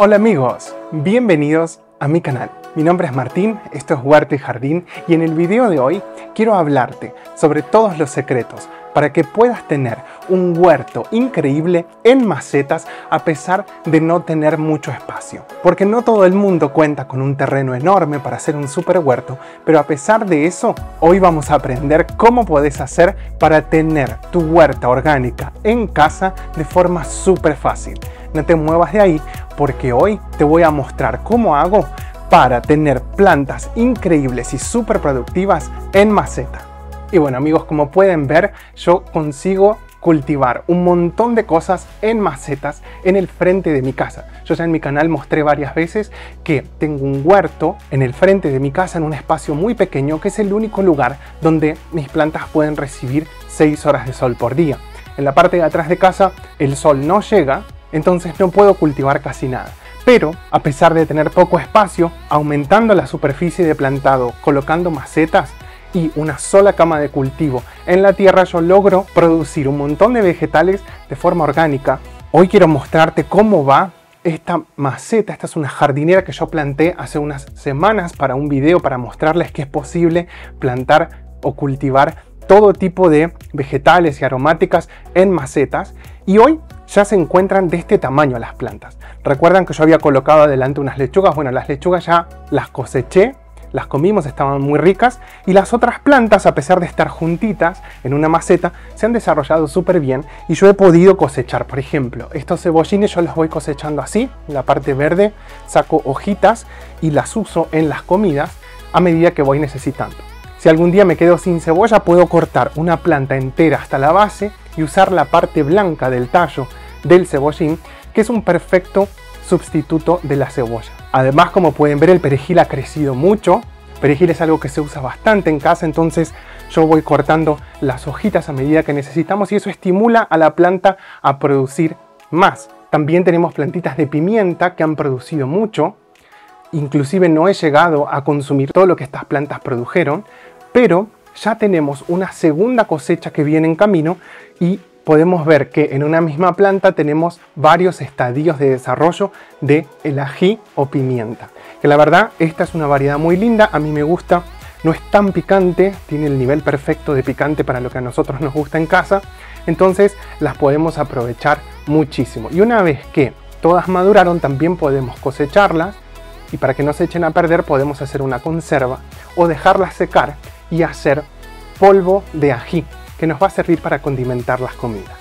Hola amigos, bienvenidos a mi canal. Mi nombre es Martín, esto es Huerta y Jardín y en el video de hoy quiero hablarte sobre todos los secretos para que puedas tener un huerto increíble en macetas a pesar de no tener mucho espacio. Porque no todo el mundo cuenta con un terreno enorme para hacer un super huerto, pero a pesar de eso, hoy vamos a aprender cómo puedes hacer para tener tu huerta orgánica en casa de forma súper fácil. No te muevas de ahí porque hoy te voy a mostrar cómo hago para tener plantas increíbles y súper productivas en maceta. Y bueno amigos, como pueden ver, yo consigo cultivar un montón de cosas en macetas en el frente de mi casa. Yo ya en mi canal mostré varias veces que tengo un huerto en el frente de mi casa en un espacio muy pequeño que es el único lugar donde mis plantas pueden recibir 6 horas de sol por día. En la parte de atrás de casa el sol no llega, entonces no puedo cultivar casi nada. Pero a pesar de tener poco espacio, aumentando la superficie de plantado, colocando macetas y una sola cama de cultivo en la tierra, yo logro producir un montón de vegetales de forma orgánica. Hoy quiero mostrarte cómo va esta maceta. Esta es una jardinera que yo planté hace unas semanas para un video para mostrarles que es posible plantar o cultivar todo tipo de vegetales y aromáticas en macetas. Y hoy ya se encuentran de este tamaño las plantas. Recuerdan que yo había colocado adelante unas lechugas. Bueno, las lechugas ya las coseché, las comimos, estaban muy ricas. Y las otras plantas, a pesar de estar juntitas en una maceta, se han desarrollado súper bien. Y yo he podido cosechar, por ejemplo, estos cebollines yo los voy cosechando así. En la parte verde saco hojitas y las uso en las comidas a medida que voy necesitando. Si algún día me quedo sin cebolla, puedo cortar una planta entera hasta la base y usar la parte blanca del tallo del cebollín, que es un perfecto sustituto de la cebolla. Además, como pueden ver, el perejil ha crecido mucho. Perejil es algo que se usa bastante en casa, entonces yo voy cortando las hojitas a medida que necesitamos y eso estimula a la planta a producir más. También tenemos plantitas de pimienta que han producido mucho. Inclusive no he llegado a consumir todo lo que estas plantas produjeron, pero ya tenemos una segunda cosecha que viene en camino y podemos ver que en una misma planta tenemos varios estadios de desarrollo de el ají o pimienta. Que la verdad, esta es una variedad muy linda, a mí me gusta, no es tan picante, tiene el nivel perfecto de picante para lo que a nosotros nos gusta en casa, entonces las podemos aprovechar muchísimo. Y una vez que todas maduraron, también podemos cosecharlas y para que no se echen a perder podemos hacer una conserva o dejarlas secar y hacer polvo de ají, que nos va a servir para condimentar las comidas.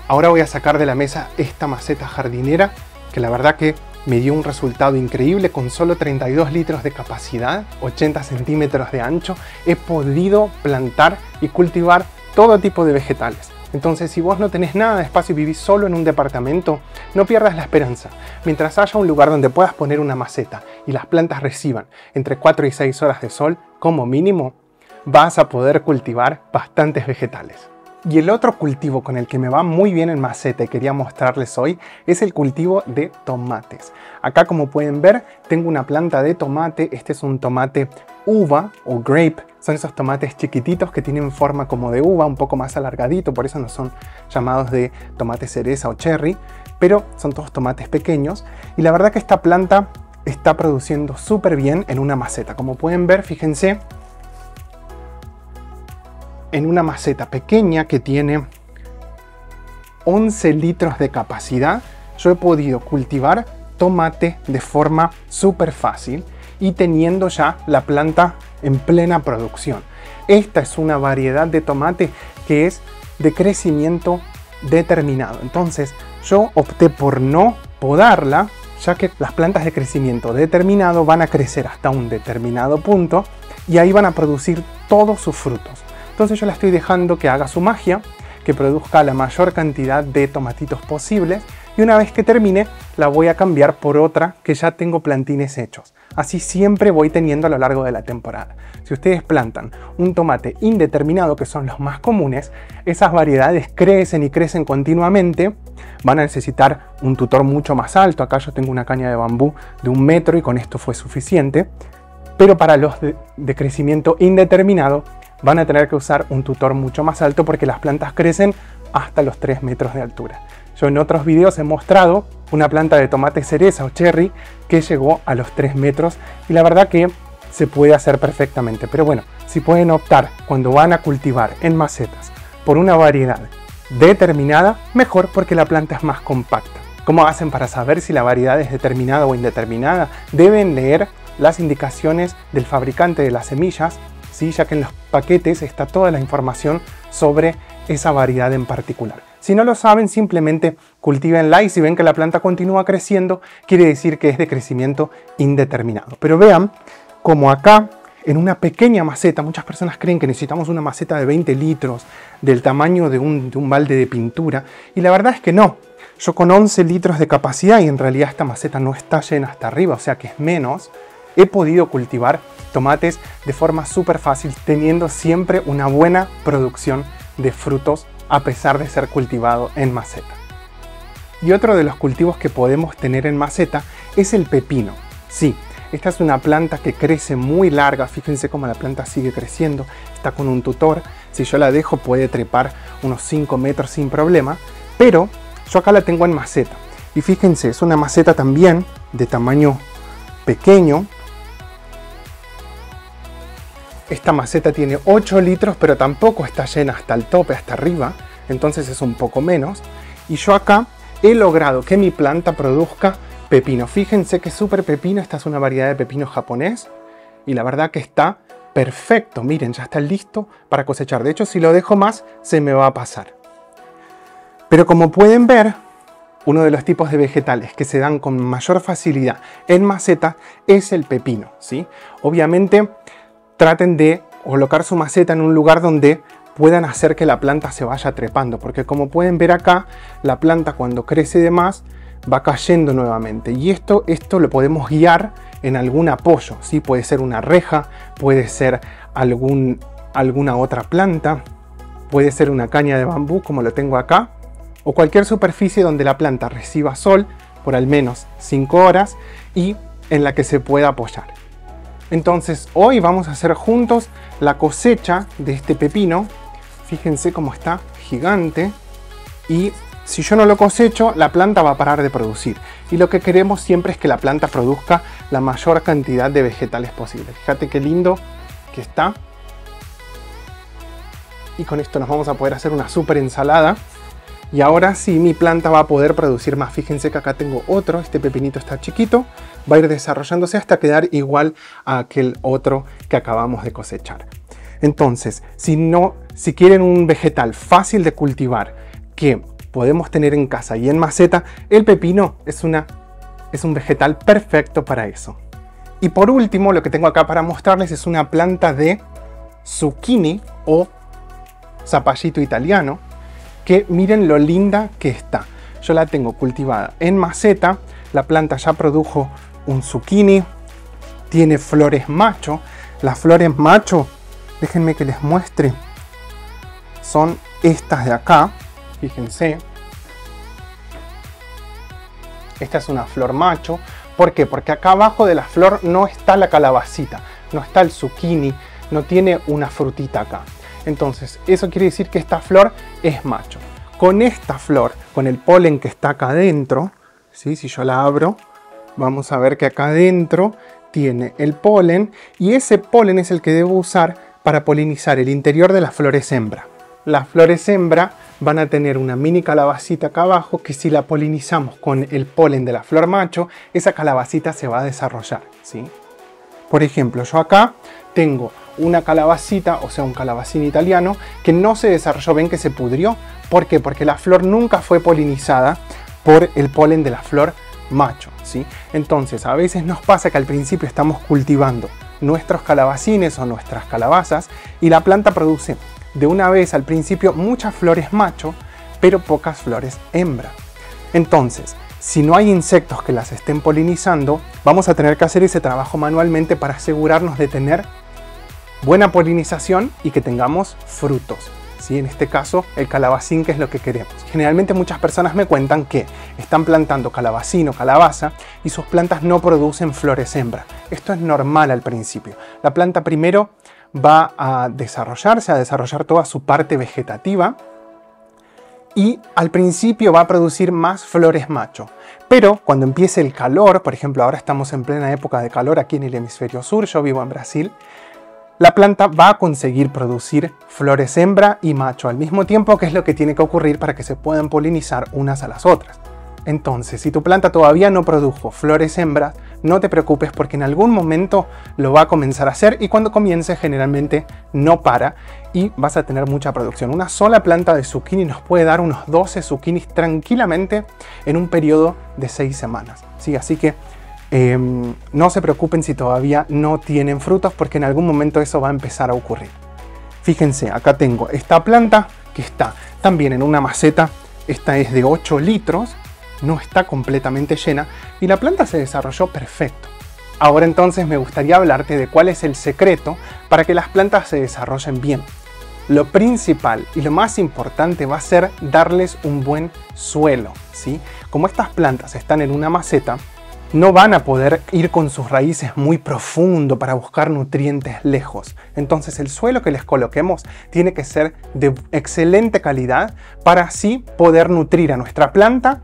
Ahora voy a sacar de la mesa esta maceta jardinera, que la verdad que me dio un resultado increíble. Con solo 32 litros de capacidad, 80 centímetros de ancho, he podido plantar y cultivar todo tipo de vegetales. Entonces, si vos no tenés nada de espacio y vivís solo en un departamento, no pierdas la esperanza. Mientras haya un lugar donde puedas poner una maceta y las plantas reciban entre 4 y 6 horas de sol, como mínimo, vas a poder cultivar bastantes vegetales. Y el otro cultivo con el que me va muy bien en maceta y quería mostrarles hoy es el cultivo de tomates. Acá, como pueden ver, tengo una planta de tomate. Este es un tomate uva o grape. Son esos tomates chiquititos que tienen forma como de uva, un poco más alargadito, por eso no son llamados de tomate cereza o cherry, pero son todos tomates pequeños. Y la verdad que esta planta está produciendo súper bien en una maceta. Como pueden ver, fíjense, en una maceta pequeña que tiene 11 litros de capacidad, yo he podido cultivar tomate de forma súper fácil y teniendo ya la planta en plena producción. Esta es una variedad de tomate que es de crecimiento determinado. Entonces yo opté por no podarla, ya que las plantas de crecimiento determinado van a crecer hasta un determinado punto y ahí van a producir todos sus frutos. Entonces yo la estoy dejando que haga su magia, que produzca la mayor cantidad de tomatitos posibles y una vez que termine la voy a cambiar por otra que ya tengo plantines hechos. Así siempre voy teniendo a lo largo de la temporada. Si ustedes plantan un tomate indeterminado, que son los más comunes, esas variedades crecen y crecen continuamente. Van a necesitar un tutor mucho más alto. Acá yo tengo una caña de bambú de 1 metro y con esto fue suficiente. Pero para los de crecimiento indeterminado van a tener que usar un tutor mucho más alto porque las plantas crecen hasta los 3 metros de altura. Yo en otros videos he mostrado una planta de tomate cereza o cherry que llegó a los 3 metros y la verdad que se puede hacer perfectamente. Pero bueno, si pueden optar cuando van a cultivar en macetas por una variedad determinada, mejor, porque la planta es más compacta. ¿Cómo hacen para saber si la variedad es determinada o indeterminada? Deben leer las indicaciones del fabricante de las semillas, ¿sí? Ya que en los paquetes está toda la información sobre esa variedad en particular. Si no lo saben, simplemente cultívenla y si ven que la planta continúa creciendo, quiere decir que es de crecimiento indeterminado. Pero vean como acá, en una pequeña maceta, muchas personas creen que necesitamos una maceta de 20 litros, del tamaño de un balde de pintura, y la verdad es que no. Yo con 11 litros de capacidad, y en realidad esta maceta no está llena hasta arriba, o sea que es menos, he podido cultivar tomates de forma súper fácil, teniendo siempre una buena producción de frutos a pesar de ser cultivado en maceta. Y otro de los cultivos que podemos tener en maceta es el pepino. Sí, esta es una planta que crece muy larga, fíjense cómo la planta sigue creciendo, está con un tutor, si yo la dejo puede trepar unos 5 metros sin problema, pero yo acá la tengo en maceta. Y fíjense, es una maceta también de tamaño pequeño. Esta maceta tiene 8 litros, pero tampoco está llena hasta el tope, hasta arriba, entonces es un poco menos. Y yo acá he logrado que mi planta produzca pepino. Fíjense que súper pepino, esta es una variedad de pepino japonés y la verdad que está perfecto. Miren, ya está listo para cosechar. De hecho, si lo dejo más, se me va a pasar. Pero como pueden ver, uno de los tipos de vegetales que se dan con mayor facilidad en maceta es el pepino, ¿sí? Obviamente, traten de colocar su maceta en un lugar donde puedan hacer que la planta se vaya trepando, porque como pueden ver acá, la planta cuando crece de más va cayendo nuevamente, y esto lo podemos guiar en algún apoyo, ¿sí? Puede ser una reja, puede ser alguna otra planta, puede ser una caña de bambú como lo tengo acá, o cualquier superficie donde la planta reciba sol por al menos 5 horas y en la que se pueda apoyar. Entonces hoy vamos a hacer juntos la cosecha de este pepino. Fíjense cómo está gigante, y si yo no lo cosecho, la planta va a parar de producir. Y lo que queremos siempre es que la planta produzca la mayor cantidad de vegetales posible. Fíjate qué lindo que está. Y con esto nos vamos a poder hacer una súper ensalada. Y ahora sí mi planta va a poder producir más. Fíjense que acá tengo otro, este pepinito está chiquito. Va a ir desarrollándose hasta quedar igual a aquel otro que acabamos de cosechar. Entonces, si quieren un vegetal fácil de cultivar, que podemos tener en casa y en maceta, el pepino es un vegetal perfecto para eso. Y por último, lo que tengo acá para mostrarles es una planta de zucchini o zapallito italiano, que miren lo linda que está. Yo la tengo cultivada en maceta, la planta ya produjo un zucchini, tiene flores macho. Las flores macho, déjenme que les muestre, son estas de acá. Fíjense, esta es una flor macho. ¿Por qué? Porque acá abajo de la flor no está la calabacita, no está el zucchini, no tiene una frutita acá. Entonces, eso quiere decir que esta flor es macho. Con esta flor, con el polen que está acá adentro, ¿sí? Si yo la abro, vamos a ver que acá adentro tiene el polen, y ese polen es el que debo usar para polinizar el interior de las flores hembra. Las flores hembra van a tener una mini calabacita acá abajo, que si la polinizamos con el polen de la flor macho, esa calabacita se va a desarrollar, ¿sí? Por ejemplo, yo acá tengo una calabacita, o sea un calabacín italiano, que no se desarrolló, ven que se pudrió. ¿Por qué? Porque la flor nunca fue polinizada por el polen de la flor macho, ¿sí? Entonces a veces nos pasa que al principio estamos cultivando nuestros calabacines o nuestras calabazas y la planta produce de una vez al principio muchas flores macho, pero pocas flores hembra. Entonces, si no hay insectos que las estén polinizando, vamos a tener que hacer ese trabajo manualmente para asegurarnos de tener buena polinización y que tengamos frutos, ¿sí? En este caso, el calabacín, que es lo que queremos. Generalmente muchas personas me cuentan que están plantando calabacín o calabaza y sus plantas no producen flores hembra. Esto es normal al principio. La planta primero va a desarrollar toda su parte vegetativa, y al principio va a producir más flores macho. Pero cuando empiece el calor, por ejemplo ahora estamos en plena época de calor aquí en el hemisferio sur, yo vivo en Brasil, la planta va a conseguir producir flores hembra y macho al mismo tiempo, que es lo que tiene que ocurrir para que se puedan polinizar unas a las otras. Entonces, si tu planta todavía no produjo flores hembras, no te preocupes porque en algún momento lo va a comenzar a hacer y cuando comience generalmente no para y vas a tener mucha producción. Una sola planta de zucchini nos puede dar unos 12 zucchinis tranquilamente en un periodo de 6 semanas. ¿Sí? Así que no se preocupen si todavía no tienen frutos porque en algún momento eso va a empezar a ocurrir. Fíjense, acá tengo esta planta que está también en una maceta. Esta es de 8 litros. No está completamente llena y la planta se desarrolló perfecto. Ahora entonces me gustaría hablarte de cuál es el secreto para que las plantas se desarrollen bien. Lo principal y lo más importante va a ser darles un buen suelo, ¿sí? Como estas plantas están en una maceta, no van a poder ir con sus raíces muy profundo para buscar nutrientes lejos. Entonces el suelo que les coloquemos tiene que ser de excelente calidad para así poder nutrir a nuestra planta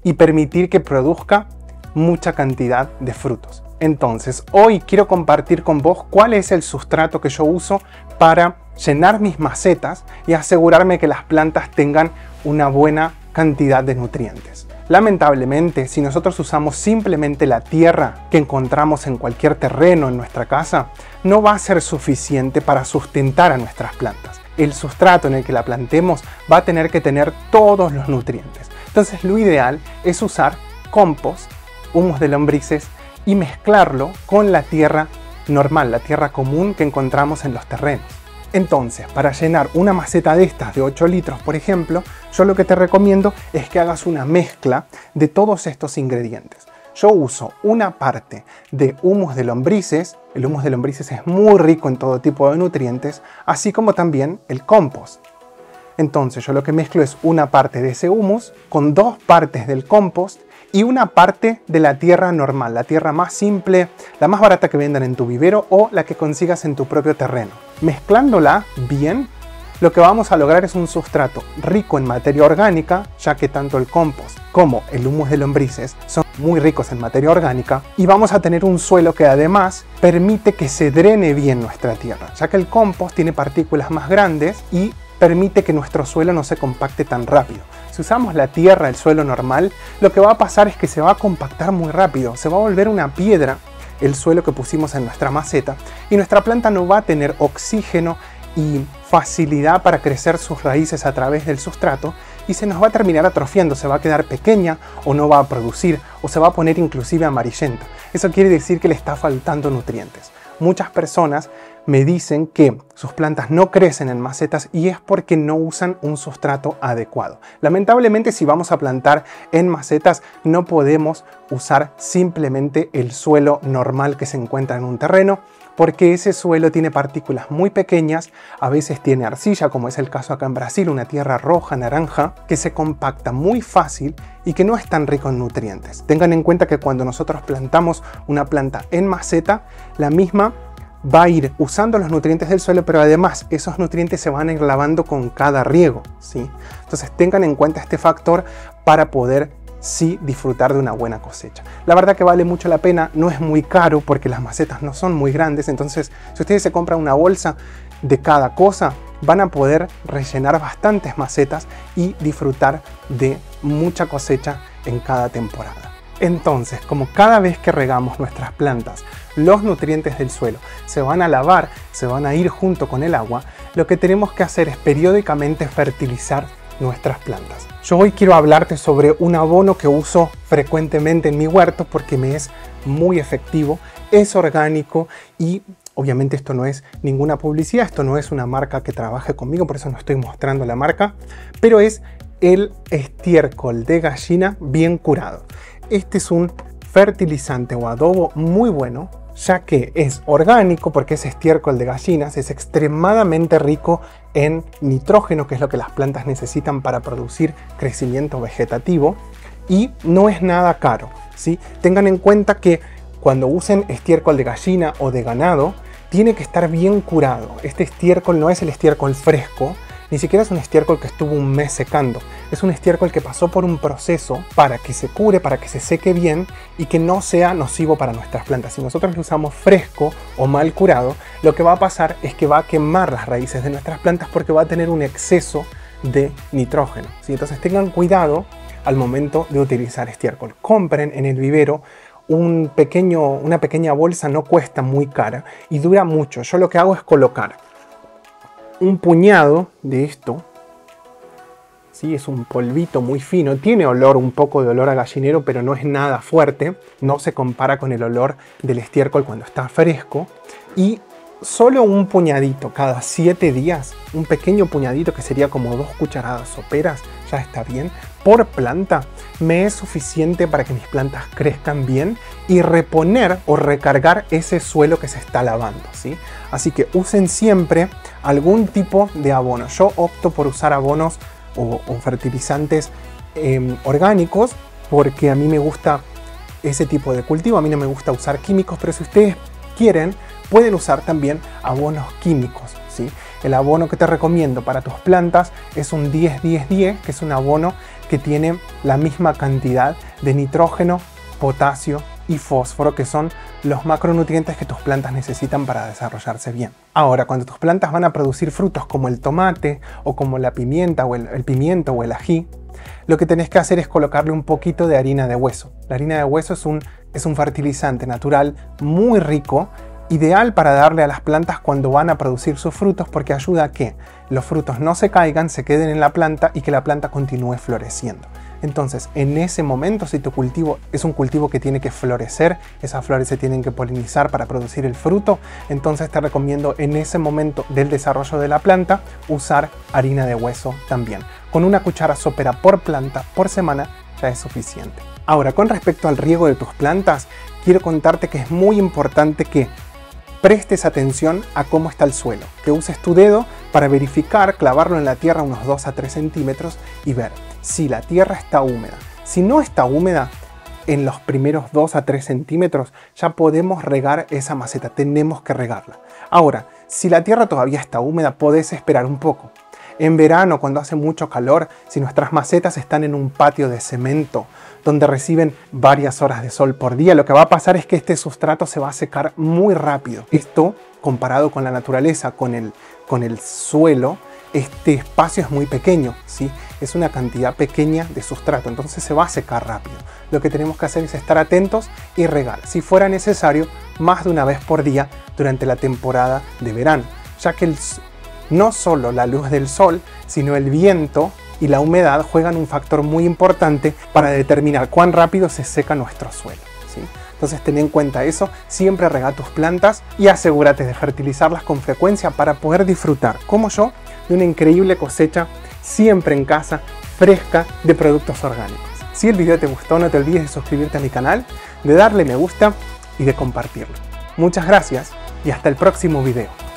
y permitir que produzca mucha cantidad de frutos. Entonces, hoy quiero compartir con vos cuál es el sustrato que yo uso para llenar mis macetas y asegurarme que las plantas tengan una buena cantidad de nutrientes. Lamentablemente, si nosotros usamos simplemente la tierra que encontramos en cualquier terreno en nuestra casa, no va a ser suficiente para sustentar a nuestras plantas. El sustrato en el que la plantemos va a tener que tener todos los nutrientes. Entonces lo ideal es usar compost, humus de lombrices y mezclarlo con la tierra normal, la tierra común que encontramos en los terrenos. Entonces, para llenar una maceta de estas de 8 litros, por ejemplo, yo lo que te recomiendo es que hagas una mezcla de todos estos ingredientes. Yo uso una parte de humus de lombrices, el humus de lombrices es muy rico en todo tipo de nutrientes, así como también el compost. Entonces yo lo que mezclo es una parte de ese humus con 2 partes del compost y una parte de la tierra normal, la tierra más simple, la más barata que vendan en tu vivero o la que consigas en tu propio terreno. Mezclándola bien, lo que vamos a lograr es un sustrato rico en materia orgánica, ya que tanto el compost como el humus de lombrices son muy ricos en materia orgánica, y vamos a tener un suelo que además permite que se drene bien nuestra tierra, ya que el compost tiene partículas más grandes y permite que nuestro suelo no se compacte tan rápido. Si usamos la tierra, el suelo normal, lo que va a pasar es que se va a compactar muy rápido, se va a volver una piedra el suelo que pusimos en nuestra maceta y nuestra planta no va a tener oxígeno y facilidad para crecer sus raíces a través del sustrato y se nos va a terminar atrofiando, se va a quedar pequeña o no va a producir o se va a poner inclusive amarillenta. Eso quiere decir que le está faltando nutrientes. Muchas personas me dicen que sus plantas no crecen en macetas y es porque no usan un sustrato adecuado. Lamentablemente, si vamos a plantar en macetas, no podemos usar simplemente el suelo normal que se encuentra en un terreno, porque ese suelo tiene partículas muy pequeñas, a veces tiene arcilla, como es el caso acá en Brasil, una tierra roja, naranja, que se compacta muy fácil y que no es tan rico en nutrientes. Tengan en cuenta que cuando nosotros plantamos una planta en maceta, la misma va a ir usando los nutrientes del suelo, pero además esos nutrientes se van a ir lavando con cada riego, ¿sí? Entonces tengan en cuenta este factor para poder sí disfrutar de una buena cosecha. La verdad que vale mucho la pena, no es muy caro porque las macetas no son muy grandes, entonces si ustedes se compran una bolsa de cada cosa, van a poder rellenar bastantes macetas y disfrutar de mucha cosecha en cada temporada. Entonces, como cada vez que regamos nuestras plantas, los nutrientes del suelo se van a lavar, se van a ir junto con el agua, lo que tenemos que hacer es periódicamente fertilizar nuestras plantas. Yo hoy quiero hablarte sobre un abono que uso frecuentemente en mi huerto porque me es muy efectivo, es orgánico y obviamente esto no es ninguna publicidad, esto no es una marca que trabaje conmigo, por eso no estoy mostrando la marca, pero es el estiércol de gallina bien curado. Este es un fertilizante o adobo muy bueno, ya que es orgánico porque es estiércol de gallinas, es extremadamente rico en nitrógeno, que es lo que las plantas necesitan para producir crecimiento vegetativo, y no es nada caro, ¿sí? Tengan en cuenta que cuando usen estiércol de gallina o de ganado, tiene que estar bien curado. Este estiércol no es el estiércol fresco, Ni siquiera es un estiércol que estuvo un mes secando. Es un estiércol que pasó por un proceso para que se cure, para que se seque bien y que no sea nocivo para nuestras plantas. Si nosotros lo usamos fresco o mal curado, lo que va a pasar es que va a quemar las raíces de nuestras plantas porque va a tener un exceso de nitrógeno, ¿sí? Entonces tengan cuidado al momento de utilizar estiércol. Compren en el vivero una pequeña bolsa, no cuesta muy cara y dura mucho. Yo lo que hago es colocar un puñado de esto, ¿sí? Es un polvito muy fino, tiene olor, un poco de olor a gallinero, pero no es nada fuerte, no se compara con el olor del estiércol cuando está fresco. Y solo un puñadito cada 7 días, un pequeño puñadito que sería como 2 cucharadas soperas, ya está bien, por planta, me es suficiente para que mis plantas crezcan bien y reponer o recargar ese suelo que se está lavando, ¿sí? Así que usen siempre algún tipo de abono. Yo opto por usar abonos o fertilizantes orgánicos porque a mí me gusta ese tipo de cultivo, a mí no me gusta usar químicos, pero si ustedes quieren, pueden usar también abonos químicos, ¿sí? El abono que te recomiendo para tus plantas es un 10-10-10, que es un abono que tiene la misma cantidad de nitrógeno, potasio y fósforo, que son los macronutrientes que tus plantas necesitan para desarrollarse bien. Ahora, cuando tus plantas van a producir frutos como el tomate o como la pimienta o el pimiento o el ají, lo que tenés que hacer es colocarle un poquito de harina de hueso. La harina de hueso es un fertilizante natural muy rico, ideal para darle a las plantas cuando van a producir sus frutos porque ayuda a que los frutos no se caigan, se queden en la planta y que la planta continúe floreciendo. Entonces, en ese momento, si tu cultivo es un cultivo que tiene que florecer, esas flores se tienen que polinizar para producir el fruto, entonces te recomiendo en ese momento del desarrollo de la planta usar harina de hueso también. Con una cuchara sopera por planta por semana ya es suficiente. Ahora, con respecto al riego de tus plantas, quiero contarte que es muy importante que prestes atención a cómo está el suelo, que uses tu dedo para verificar, clavarlo en la tierra unos 2 a 3 centímetros y ver si la tierra está húmeda. Si no está húmeda, en los primeros 2 a 3 centímetros ya podemos regar esa maceta, tenemos que regarla. Ahora, si la tierra todavía está húmeda, podés esperar un poco. En verano, cuando hace mucho calor, si nuestras macetas están en un patio de cemento, donde reciben varias horas de sol por día, lo que va a pasar es que este sustrato se va a secar muy rápido. Esto, comparado con la naturaleza, con el suelo, este espacio es muy pequeño, ¿sí? Es una cantidad pequeña de sustrato, entonces se va a secar rápido. Lo que tenemos que hacer es estar atentos y regar, si fuera necesario, más de una vez por día durante la temporada de verano, ya que no solo la luz del sol, sino el viento y la humedad juegan un factor muy importante para determinar cuán rápido se seca nuestro suelo, ¿sí? Entonces ten en cuenta eso, siempre rega tus plantas y asegúrate de fertilizarlas con frecuencia para poder disfrutar, como yo, de una increíble cosecha siempre en casa, fresca, de productos orgánicos. Si el video te gustó, no te olvides de suscribirte a mi canal, de darle me gusta y de compartirlo. Muchas gracias y hasta el próximo video.